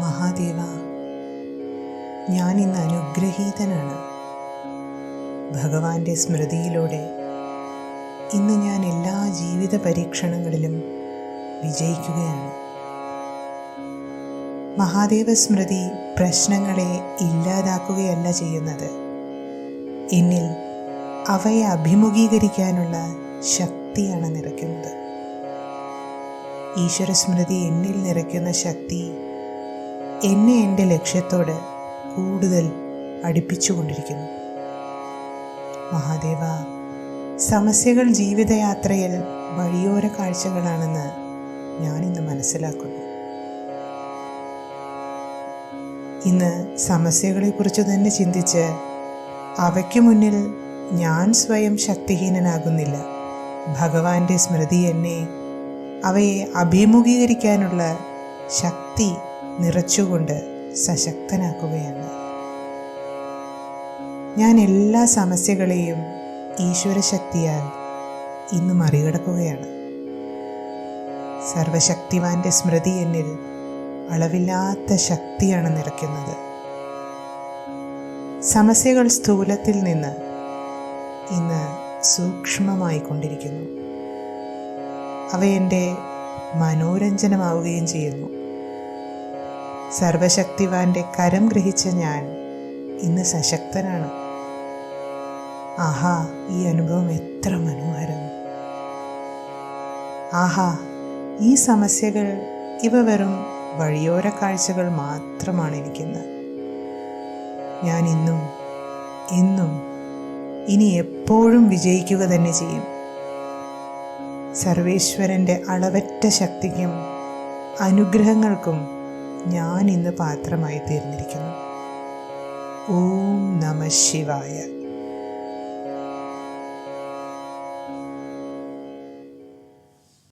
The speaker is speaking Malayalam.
മഹാദേവ, ഞാൻ ഇന്ന് അനുഗ്രഹീതനാണ്. ഭഗവാന്റെ സ്മൃതിയിലൂടെ ഇന്ന് ഞാൻ എല്ലാ ജീവിത പരീക്ഷണങ്ങളിലും വിജയിക്കുകയാണ്. മഹാദേവ സ്മൃതി പ്രശ്നങ്ങളെ ഇല്ലാതാക്കുകയല്ല ചെയ്യുന്നത്, എന്നിൽ അവയെ അഭിമുഖീകരിക്കാനുള്ള ശക്തിയാണ് നിറയ്ക്കുന്നത്. ഈശ്വരസ്മൃതി എന്നിൽ നിറയ്ക്കുന്ന ശക്തി എന്നെ എൻ്റെ ലക്ഷ്യത്തോട് കൂടുതൽ അടുപ്പിച്ചുകൊണ്ടിരിക്കുന്നു. മഹാദേവ, സമസ്യകൾ ജീവിതയാത്രയിൽ വഴിയോര കാഴ്ചകളാണെന്ന് ഞാനിന്ന് മനസ്സിലാക്കുന്നു. ഇന്ന് സമസ്യകളെക്കുറിച്ച് തന്നെ ചിന്തിച്ച് അവയ്ക്ക് മുന്നിൽ ഞാൻ സ്വയം ശക്തിഹീനനാകുന്നില്ല. ഭഗവാന്റെ സ്മൃതി എന്നെ അവയെ അഭിമുഖീകരിക്കാനുള്ള ശക്തി നിറച്ചുകൊണ്ട് സശക്തനാക്കുകയാണ്. ഞാൻ എല്ലാ സമസ്യകളെയും ഈശ്വരശക്തിയാൽ ഇന്ന് മറികടക്കുകയാണ്. സർവശക്തിവാന്റെ സ്മൃതി എന്നിൽ അളവില്ലാത്ത ശക്തിയാണ് നിറയ്ക്കുന്നത്. സമസ്യകൾ സ്ഥൂലത്തിൽ നിന്ന് ഇന്ന് സൂക്ഷ്മമായി കൊണ്ടിരിക്കുന്നു. അവ എൻ്റെ മനോരഞ്ജനമാവുകയും ചെയ്യുന്നു. സർവശക്തിവാന്റെ കരം ഗ്രഹിച്ച ഞാൻ ഇന്ന് സശക്തനാണ്. ആഹാ, ഈ അനുഭവം എത്ര മനോഹരം! ആഹാ, ഈ സമസ്യകൾ ഇവ വെറും വഴിയോര കാഴ്ചകൾ മാത്രമാണ് എനിക്കിന്ന്. ഞാൻ ഇന്നും എന്നും ഇനി എപ്പോഴും വിജയിക്കുക തന്നെ ചെയ്യും. സർവേശ്വരൻ്റെ അളവറ്റ ശക്തിക്കും അനുഗ്രഹങ്ങൾക്കും ഞാൻ ഇന്ന് പാത്രമായി തീർന്നിരിക്കുന്നു. ഓം നമഃ ശിവായ.